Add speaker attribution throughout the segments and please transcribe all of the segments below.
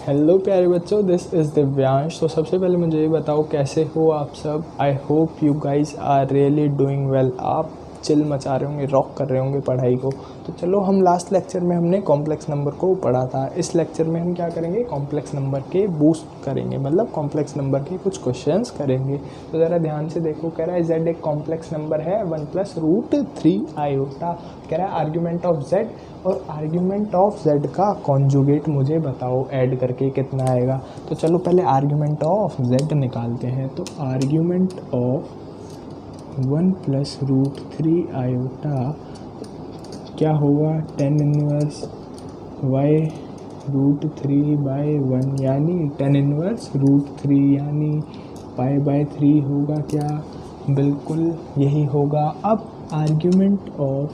Speaker 1: Hello प्यारे बच्चों, this is Divyansh. तो सबसे पहले मुझे ये बताओ कैसे हो आप सब। I hope you guys are really doing well. आप चिल मचा रहे होंगे, रॉक कर रहे होंगे पढ़ाई को। तो चलो, हम लास्ट लेक्चर में हमने कॉम्प्लेक्स नंबर को पढ़ा था। इस लेक्चर में हम क्या करेंगे, कॉम्प्लेक्स नंबर के बूस्ट करेंगे, मतलब कॉम्प्लेक्स नंबर के कुछ क्वेश्चंस करेंगे। तो ज़रा ध्यान से देखो, कह रहा है z एक कॉम्प्लेक्स नंबर है 1+√3 आयोटा। कह रहा है आर्ग्यूमेंट ऑफ z और आर्ग्यूमेंट ऑफ z का कॉन्जुगेट मुझे बताओ ऐड करके कितना आएगा। तो चलो पहले आर्ग्यूमेंट ऑफ z निकालते हैं। तो आर्ग्यूमेंट ऑफ 1+√3 आयोटा क्या होगा, tan इनवर्स y√3/1 यानी tan इनवर्स √3 यानी π/3 होगा। क्या, बिल्कुल यही होगा। अब आर्ग्यूमेंट ऑफ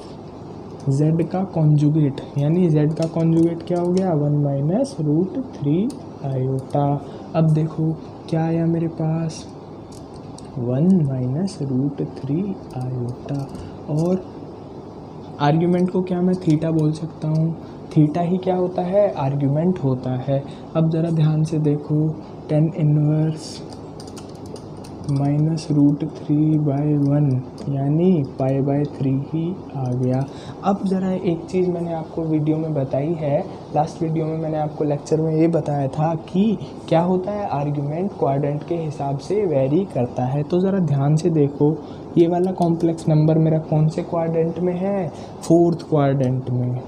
Speaker 1: z का कॉन्जुगेट यानी z का कॉन्जुगेट क्या हो गया, 1 - √3 अब देखो क्या आया मेरे पास, 1 - √3 और आर्ग्यूमेंट को क्या मैं थीटा बोल सकता हूँ। थीटा ही क्या होता है, आर्ग्यूमेंट होता है। अब ज़रा ध्यान से देखो, tan इनवर्स -√3/1 यानी π/3 ही आ गया। अब ज़रा एक चीज़ मैंने आपको वीडियो में बताई है, लास्ट वीडियो में मैंने आपको लेक्चर में ये बताया था कि क्या होता है, आर्ग्यूमेंट क्वाड्रेंट के हिसाब से वेरी करता है। तो ज़रा ध्यान से देखो, ये वाला कॉम्प्लेक्स नंबर मेरा कौन से क्वाड्रेंट में है, 4th क्वाड्रेंट में।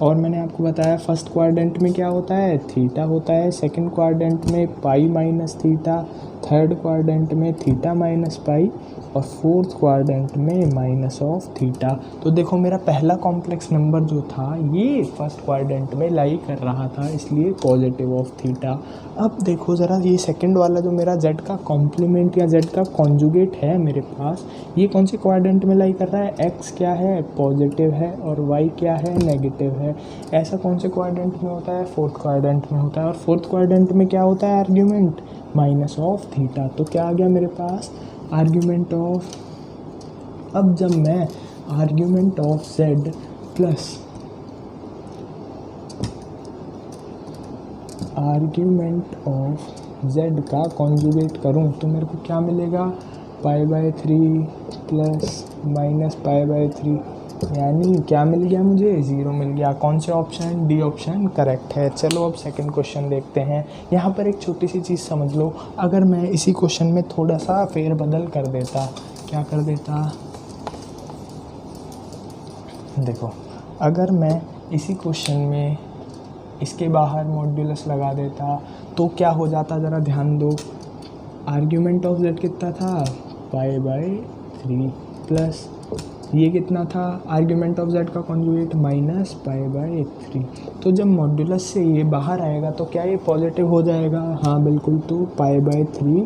Speaker 1: और मैंने आपको बताया फर्स्ट क्वाड्रेंट में क्या होता है, थीटा होता है, सेकंड क्वाड्रेंट में pi minus theta, third quadrant में थीटा माइनस पाई और फोर्थ क्वाड्रेंट में माइनस ऑफ थीटा। तो देखो मेरा पहला कॉम्प्लेक्स नंबर जो था ये फर्स्ट क्वाड्रेंट में लाई कर रहा था, इसलिए पॉजिटिव ऑफ थीटा। अब देखो ज़रा, ये सेकंड वाला जो मेरा z का कॉम्प्लीमेंट या z का कॉन्जुगेट है मेरे पास, ये कौन से क्वाड्रेंट में लाई कर रहा है, x क्या है, पॉजिटिव है और y क्या है, नेगेटिव है। ऐसा कौन से क्वाड्रेंट में होता है, 4th क्वाड्रेंट में होता है। और 4th क्वाड्रेंट में क्या होता है, आर्ग्यूमेंट माइनस ऑफ थीटा। तो क्या आ गया मेरे पास, आर्ग्यूमेंट ऑफ, अब जब मैं argument of z plus argument of z का कॉन्जुगेट करूं तो मेरे को क्या मिलेगा, π/3 प्लस माइनस π/3 यानी क्या मिल गया मुझे, 0 मिल गया। कौन से ऑप्शन, डी ऑप्शन करेक्ट है। चलो अब सेकंड क्वेश्चन देखते हैं। यहाँ पर एक छोटी सी चीज़ समझ लो, अगर मैं इसी क्वेश्चन में थोड़ा सा फेरबदल कर देता, क्या कर देता, देखो अगर मैं इसी क्वेश्चन में इसके बाहर मॉड्यूलस लगा देता तो क्या हो जाता, ज़रा ध्यान दो। आर्ग्यूमेंट ऑफ z कितना था, π/3 प्लस ये कितना था, आर्ग्यूमेंट ऑफ z का कॉन्जुगेट माइनस π/3। तो जब मॉड्यूलस से ये बाहर आएगा तो क्या ये पॉजिटिव हो जाएगा, हाँ बिल्कुल। तो π/3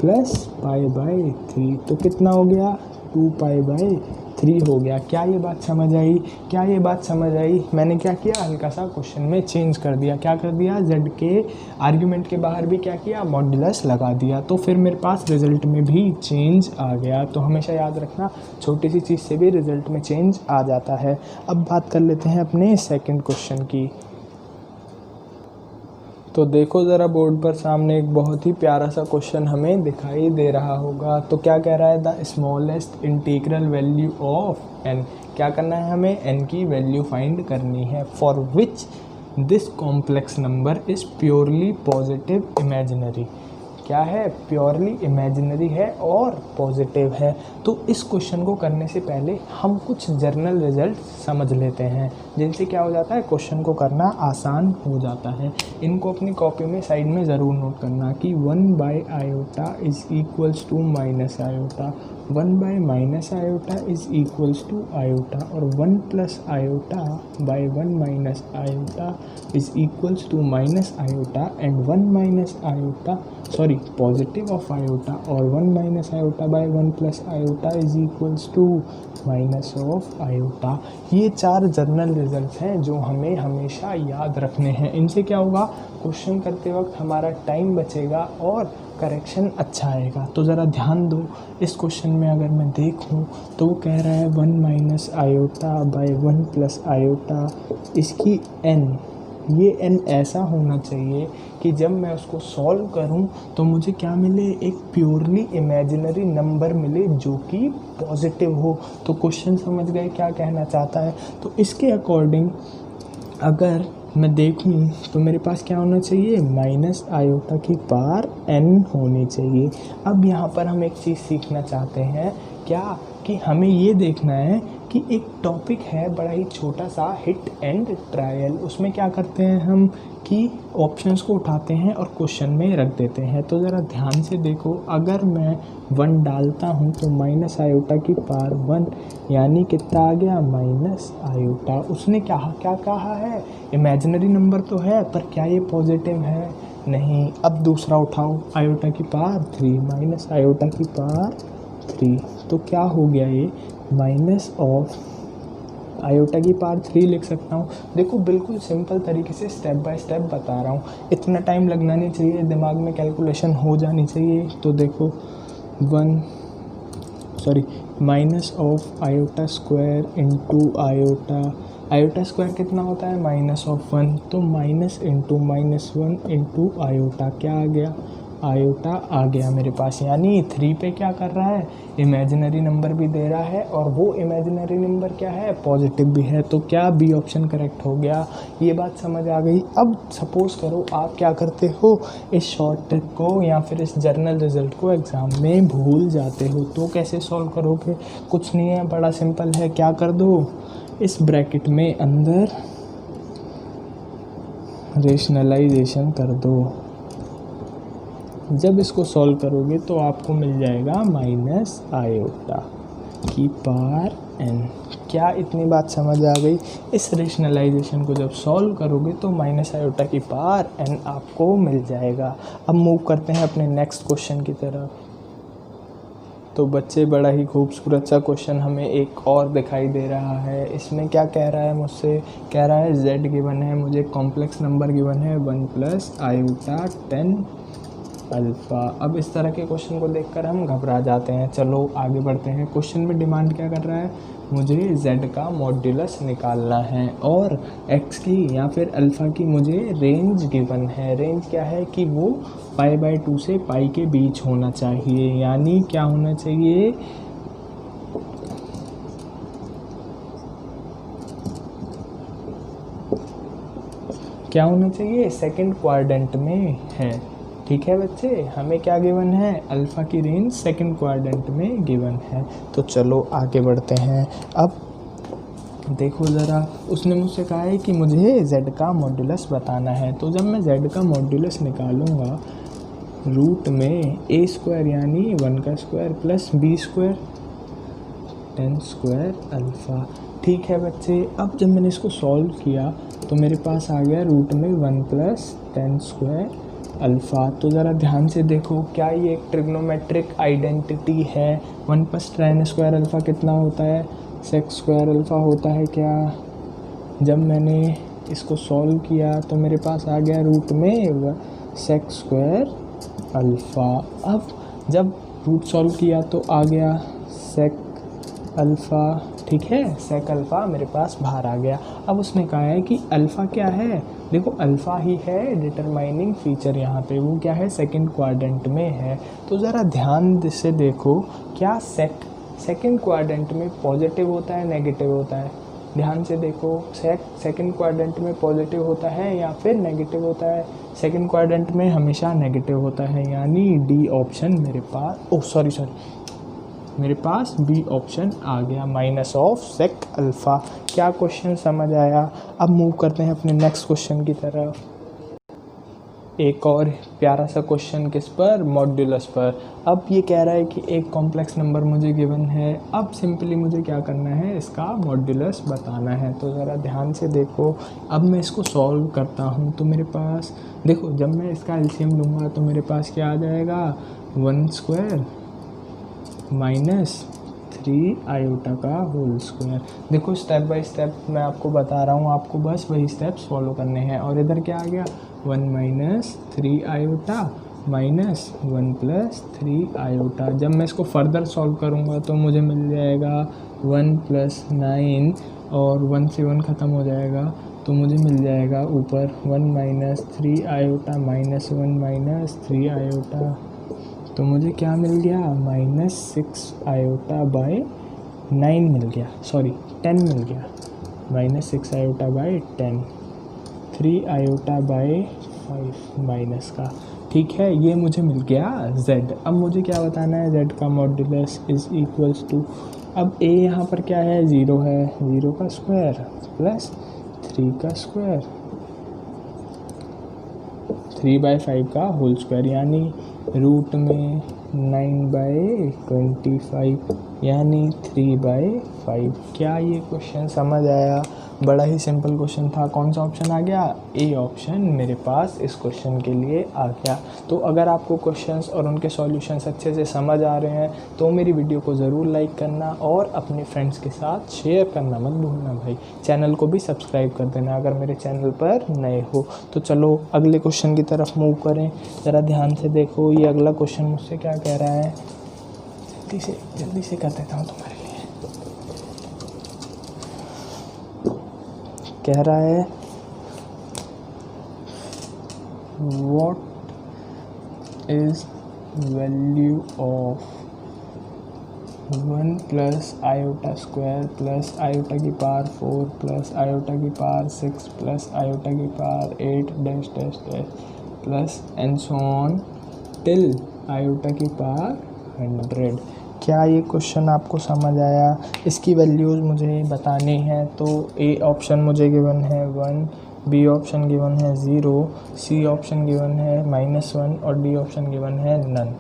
Speaker 1: प्लस π/3 तो कितना हो गया, 2π/3 हो गया। क्या ये बात समझ आई, क्या ये बात समझ आई। मैंने क्या किया, हल्का सा क्वेश्चन में चेंज कर दिया, क्या कर दिया, z के आर्ग्यूमेंट के बाहर भी क्या किया, मॉड्यूलस लगा दिया। तो फिर मेरे पास रिजल्ट में भी चेंज आ गया। तो हमेशा याद रखना, छोटी सी चीज़ से भी रिजल्ट में चेंज आ जाता है। अब बात कर लेते हैं अपने सेकंड क्वेश्चन की। तो देखो ज़रा बोर्ड पर सामने एक बहुत ही प्यारा सा क्वेश्चन हमें दिखाई दे रहा होगा। तो क्या कह रहा है, the smallest integral value of n, क्या करना है हमें, n की वैल्यू फाइंड करनी है, for which this complex number is purely positive imaginary. क्या है, प्योरली इमेजिनरी है और पॉजिटिव है। तो इस क्वेश्चन को करने से पहले हम कुछ जर्नल रिजल्ट समझ लेते हैं, जिनसे क्या हो जाता है, क्वेश्चन को करना आसान हो जाता है। इनको अपनी कॉपी में साइड में ज़रूर नोट करना कि 1/i is equals to minus iota, 1/-i is equals to iota और 1+i/1 - is equals to minus iota and 1 - sorry positive of iota और 1 - i/1 + is equals to minus of iota. ये 4 journal result हैं जो हमें हमेशा याद रखने हैं। इनसे क्या होगा, क्वेश्चन करते वक्त हमारा टाइम बचेगा और करेक्शन अच्छा आएगा। तो ज़रा ध्यान दो, इस क्वेश्चन में अगर मैं देखूं तो वो कह रहा है 1 minus iota by 1 plus iota, इसकी n, ये n ऐसा होना चाहिए कि जब मैं उसको सॉल्व करूं तो मुझे क्या मिले, एक प्योरली इमेजिनरी नंबर मिले जो कि पॉजिटिव हो। तो क्वेश्चन समझ गए क्या कहना चाहता है। तो इसके अकॉर्डिंग अगर मैं देखूं तो मेरे पास क्या होना चाहिए, माइनस आयोटा की पावर n होनी चाहिए। अब यहाँ पर हम एक चीज़ सीखना चाहते हैं, क्या कि हमें ये देखना है कि एक टॉपिक है बड़ा ही छोटा सा, हिट एंड ट्रायल। उसमें क्या करते हैं हम कि ऑप्शंस को उठाते हैं और क्वेश्चन में रख देते हैं। तो ज़रा ध्यान से देखो, अगर मैं 1 डालता हूँ तो माइनस आयोटा की पावर 1, यानी कितना आ गया, माइनस आयोटा। उसने क्या क्या कहा है, इमेजिनरी नंबर तो है पर क्या ये पॉजिटिव है, नहीं। अब दूसरा उठाओ, आयोटा की पावर 3 माइनस आयोटा की पावर 3, तो क्या हो गया, ये माइनस ऑफ आयोटा की पावर 3 लिख सकता हूँ। देखो बिल्कुल सिंपल तरीके से स्टेप बाय स्टेप बता रहा हूँ, इतना टाइम लगना नहीं चाहिए, दिमाग में कैलकुलेशन हो जानी चाहिए। तो देखो minus of iota square into iota square कितना होता है, माइनस ऑफ 1, तो minus into minus 1 into iota, क्या आ गया, आयोटा आ गया मेरे पास। यानी 3 पे क्या कर रहा है, इमेजिनरी नंबर भी दे रहा है और वो इमेजिनरी नंबर क्या है, पॉजिटिव भी है। तो क्या बी ऑप्शन करेक्ट हो गया, ये बात समझ आ गई। अब सपोज़ करो आप क्या करते हो, इस शॉर्ट ट्रिक को या फिर इस जर्नल रिजल्ट को एग्ज़ाम में भूल जाते हो, तो कैसे सॉल्व करोगे, कुछ नहीं है, बड़ा सिंपल है। क्या कर दो, इस ब्रैकेट में अंदर रेशनलाइजेशन कर दो। जब इसको सॉल्व करोगे तो आपको मिल जाएगा माइनस आयोटा की पावर n। क्या इतनी बात समझ आ गई। इस रेशनलाइजेशन को जब सॉल्व करोगे तो माइनस आयोटा की पावर n आपको मिल जाएगा। अब मूव करते हैं अपने नेक्स्ट क्वेश्चन की तरफ। तो बच्चे बड़ा ही खूबसूरत सा क्वेश्चन हमें एक और दिखाई दे रहा है। इसमें क्या कह रहा है मुझसे, कह रहा है z गिवन है, मुझे कॉम्प्लेक्स नंबर गिवन है 1 प्लस आयोटा 10 अल्फ़ा। अब इस तरह के क्वेश्चन को देखकर हम घबरा जाते हैं। चलो आगे बढ़ते हैं। क्वेश्चन में डिमांड क्या कर रहा है, मुझे z का मॉड्यूलस निकालना है और x की या फिर अल्फ़ा की मुझे रेंज गिवन है। रेंज क्या है कि वो π/2 से पाई के बीच होना चाहिए, यानी क्या होना चाहिए, क्या होना चाहिए, सेकंड क्वाड्रेंट में है। ठीक है बच्चे, हमें क्या गिवन है, अल्फ़ा की रेंज सेकंड क्वाड्रेंट में गिवन है। तो चलो आगे बढ़ते हैं। अब देखो ज़रा, उसने मुझसे कहा है कि मुझे z का मॉड्यूलस बताना है। तो जब मैं z का मॉड्यूलस निकालूंगा, रूट में a स्क्वायर यानी 1 का square plus b square 10 square alpha. ठीक है बच्चे, अब जब मैंने इसको सॉल्व किया तो मेरे पास आ गया रूट में 1 प्लस 10 स्क्वायर अल्फ़ा। तो ज़रा ध्यान से देखो, क्या ये एक ट्रिग्नोमेट्रिक आइडेंटिटी है। 1 प्लस 10 स्क्वायर अल्फ़ा कितना होता है, सेक्स स्क्वायर अल्फ़ा होता है क्या। जब मैंने इसको सॉल्व किया तो मेरे पास आ गया रूट में सेक्स स्क्वायर अल्फ़ा। अब जब रूट सॉल्व किया तो आ गया सेक अल्फ़ा। ठीक है, सेक अल्फ़ा मेरे पास बाहर आ गया। अब उसने कहा है कि अल्फ़ा क्या है, देखो अल्फ़ा ही है डिटरमाइनिंग फीचर, यहाँ पे वो क्या है, सेकंड क्वाड्रेंट में है। तो ज़रा ध्यान से देखो, क्या सेकंड क्वाड्रेंट में पॉजिटिव होता है नेगेटिव होता है, ध्यान से देखो, सेकंड क्वाड्रेंट में पॉजिटिव होता है या फिर नेगेटिव होता है, सेकंड क्वाड्रेंट में हमेशा नेगेटिव होता है, यानी डी ऑप्शन मेरे पास, मेरे पास बी ऑप्शन आ गया, माइनस ऑफ सेक अल्फ़ा। क्या क्वेश्चन समझ आया। अब मूव करते हैं अपने नेक्स्ट क्वेश्चन की तरफ। एक और प्यारा सा क्वेश्चन किस पर, मॉड्यूलस पर। अब ये कह रहा है कि एक कॉम्प्लेक्स नंबर मुझे गिवन है। अब सिंपली मुझे क्या करना है, इसका मॉड्यूलस बताना है। तो ज़रा ध्यान से देखो, अब मैं इसको सॉल्व करता हूँ तो मेरे पास देखो, जब मैं इसका एलसीएम लूँगा तो मेरे पास क्या आ जाएगा, 1 स्क्वायर माइनस 3 आयोटा का होल स्क्वायर। देखो स्टेप बाय स्टेप मैं आपको बता रहा हूँ, आपको बस वही स्टेप्स फॉलो करने हैं। और इधर क्या आ गया, 1 minus 3 iota minus 1 plus 3 iota. जब मैं इसको फर्दर सॉल्व करूँगा तो मुझे मिल जाएगा 1 प्लस 9 और 1 से 1 ख़त्म हो जाएगा तो मुझे मिल जाएगा ऊपर 1 minus 3 iota minus 1 minus 3 iota. तो मुझे क्या मिल गया, माइनस 6 आयोटा बाय 9 मिल गया, सॉरी 10 मिल गया, minus 6 iota by 10, 3 iota by 5 minus का। ठीक है, ये मुझे मिल गया z। अब मुझे क्या बताना है, z का मॉड्यूलस इज इक्वल्स टू, अब a यहाँ पर क्या है, 0 है, 0 का स्क्वायर प्लस 3 का स्क्वायर 3/5 का होल स्क्वायर, यानी रूट में 9/25 यानी 3/5। क्या ये क्वेश्चन समझ आया? बड़ा ही सिंपल क्वेश्चन था। कौन सा ऑप्शन आ गया, ए ऑप्शन मेरे पास इस क्वेश्चन के लिए आ गया। तो अगर आपको क्वेश्चंस और उनके सॉल्यूशंस अच्छे से समझ आ रहे हैं तो मेरी वीडियो को ज़रूर लाइक करना और अपने फ्रेंड्स के साथ शेयर करना मत भूलना भाई। चैनल को भी सब्सक्राइब कर देना अगर मेरे चैनल पर नए हो। तो चलो अगले क्वेश्चन की तरफ मूव करें। ज़रा ध्यान से देखो, ये अगला क्वेश्चन मुझसे क्या कह रहा है, जल्दी से कर देता हूँ तुम्हारे लिए। कह रहा है what is value of 1 plus iota square plus iota की पावर 4 प्लस आयोटा की पावर 6 प्लस आयोटा की power 8 dash dash dash plus and so on till iota की पावर 100। क्या ये क्वेश्चन आपको समझ आया? इसकी वैल्यूज़ मुझे बतानी है। तो ए ऑप्शन मुझे गिवन है 1, बी ऑप्शन गिवन है 0, सी ऑप्शन गिवन है -1 और डी ऑप्शन गिवन है नन।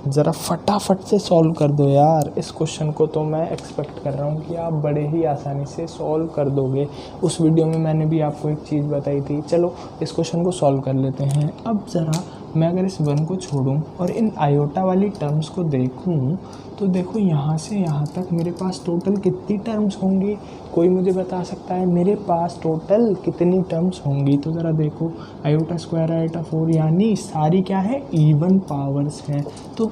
Speaker 1: ज़रा फटाफट से सॉल्व कर दो यार इस क्वेश्चन को। तो मैं एक्सपेक्ट कर रहा हूँ कि आप बड़े ही आसानी से सॉल्व कर दोगे। उस वीडियो में मैंने भी आपको एक चीज़ बताई थी। चलो इस क्वेश्चन को सॉल्व कर लेते हैं। अब ज़रा मैं अगर इस 1 को छोड़ूं और इन आयोटा वाली टर्म्स को देखूं तो देखो यहाँ से यहाँ तक मेरे पास टोटल कितनी टर्म्स होंगी? कोई मुझे बता सकता है मेरे पास टोटल कितनी टर्म्स होंगी? तो ज़रा देखो, आयोटा स्क्वायर आयोटा 4 यानी सारी क्या है, इवन पावर्स हैं। तो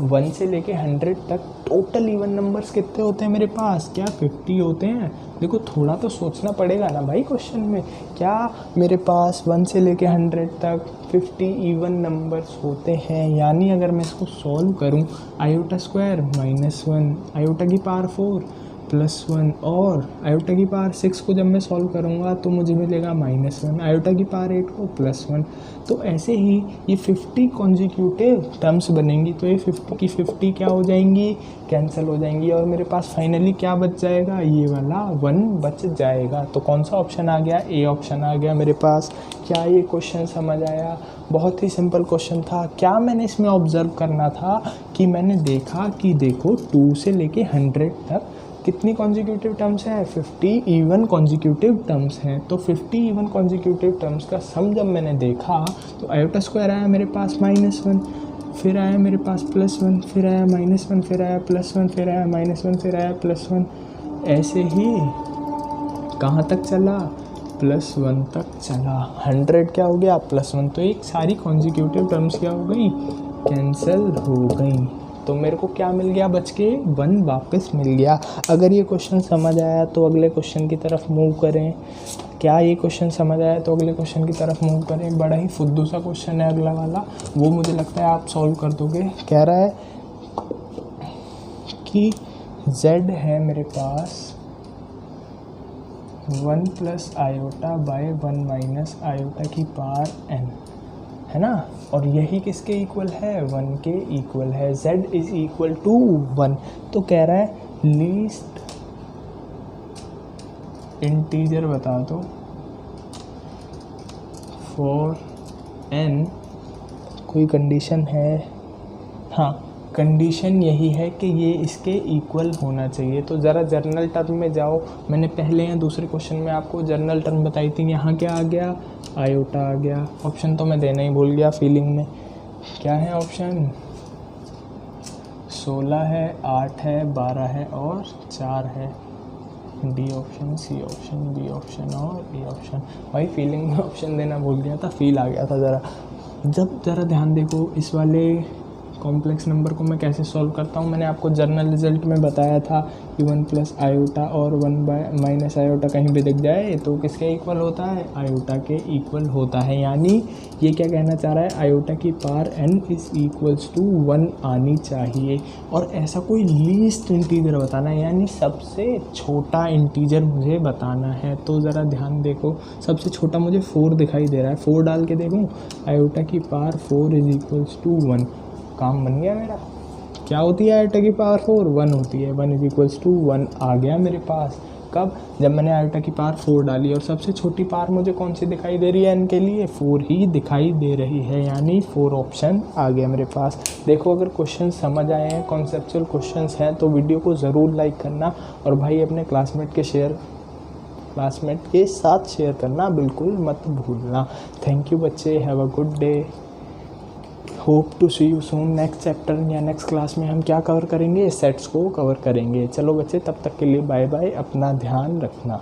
Speaker 1: 1 से लेके 100 तक टोटल इवन नंबर्स कितने होते हैं मेरे पास? क्या 50 होते हैं? देखो थोड़ा तो सोचना पड़ेगा ना भाई क्वेश्चन में। क्या मेरे पास 1 से लेके 100 तक 50 इवन नंबर्स होते हैं? यानी अगर मैं इसको सॉल्व करूं, आयोटा स्क्वायर -1 आयोटा की पावर 4 +1 और आयोटा की पावर 6 को जब मैं सॉल्व करूँगा तो मुझे मिलेगा -1, आयोटा की पावर 8 को +1। तो ऐसे ही ये 50 कॉन्जिक्यूटिव टर्म्स बनेंगी। तो ये 50 की 50 क्या हो जाएंगी, कैंसिल हो जाएंगी और मेरे पास फाइनली क्या बच जाएगा, ये वाला 1 बच जाएगा। तो कौन सा ऑप्शन आ गया, ए ऑप्शन आ गया मेरे पास। क्या ये क्वेश्चन समझ आया? बहुत ही सिंपल क्वेश्चन था। क्या मैंने इसमें ऑब्जर्व करना था कि मैंने देखा कि देखो 2 से लेके 100 तक कितनी कॉन्जिक्यूटिव टर्म्स हैं, 50 इवन कॉन्जिक्यूटिव टर्म्स हैं। तो 50 इवन कॉन्जिक्यूटिव टर्म्स का सम जब मैंने देखा तो आयोटा स्क्वायर आया मेरे पास -1, फिर आया मेरे पास +1, फिर आया -1, फिर आया +1, फिर आया -1, फिर आया +1। ऐसे ही कहाँ तक चला, +1 तक चला। 100 क्या हो गया, +1। तो एक सारी कॉन्जिक्यूटिव टर्म्स क्या हो गई, कैंसिल हो गई। तो मेरे को क्या मिल गया, बच के 1 वापस मिल गया। अगर ये क्वेश्चन समझ आया तो अगले क्वेश्चन की तरफ मूव करें। क्या ये क्वेश्चन समझ आया तो अगले क्वेश्चन की तरफ मूव करें। बड़ा ही फुद्दू सा क्वेश्चन है अगला वाला, वो मुझे लगता है आप सॉल्व कर दोगे। कह रहा है कि z है मेरे पास 1 plus iota by 1 minus iota की पावर n, है ना। और यही किसके इक्वल है, 1 के इक्वल है। z is equal to 1। तो कह रहा है लीस्ट इंटीजर बता दो फॉर n। कोई कंडीशन है? हाँ, कंडीशन यही है कि ये इसके इक्वल होना चाहिए। तो ज़रा जर्नल टर्म में जाओ। मैंने पहले या दूसरे क्वेश्चन में आपको जर्नल टर्म बताई थी। यहाँ क्या आ गया, आयोटा आ गया। ऑप्शन तो मैं देना ही भूल गया फीलिंग में। क्या है ऑप्शन, 16 है, 8 है, 12 है और 4 है। D option, C option, B option और ए ऑप्शन। भाई फीलिंग में ऑप्शन देना भूल गया था, फील आ गया था ज़रा। जब ज़रा ध्यान देखो इस वाले कॉम्प्लेक्स नंबर को मैं कैसे सॉल्व करता हूँ। मैंने आपको जर्नल रिजल्ट में बताया था कि 1 प्लस आयोटा और 1 माइनस आयोटा कहीं भी दिख जाए तो किसके इक्वल होता है, आयोटा के इक्वल होता है। यानी ये क्या कहना चाह रहा है, आयोटा की power n is equals to 1 आनी चाहिए। और ऐसा कोई लीस्ट इंटीजर बताना है, यानी सबसे छोटा इंटीजर मुझे बताना है। तो ज़रा ध्यान देखो, सबसे छोटा मुझे 4 दिखाई दे रहा है, 4 डाल के देखूँ, आयोटा की पावर 4 इज़ इक्वल्स टू 1, काम बन गया मेरा। क्या होती है आयोटा की पावर 4, 1 होती है, 1 इज इक्वल्स टू 1 आ गया मेरे पास। कब, जब मैंने आयोटा की पावर 4 डाली। और सबसे छोटी पावर मुझे कौन सी दिखाई दे रही है, n के लिए 4 ही दिखाई दे रही है, यानी 4 ऑप्शन आ गया मेरे पास। देखो अगर क्वेश्चन समझ आए हैं, कॉन्सेप्चुअल क्वेश्चंस हैं, तो वीडियो को ज़रूर लाइक करना और भाई अपने क्लासमेट के साथ शेयर करना बिल्कुल मत भूलना। थैंक यू बच्चे, have a good day, hope to see you soon. Next chapter या नेक्स्ट क्लास में हम क्या कवर करेंगे, सेट्स को कवर करेंगे। चलो बच्चे, तब तक के लिए बाय बाय, अपना ध्यान रखना।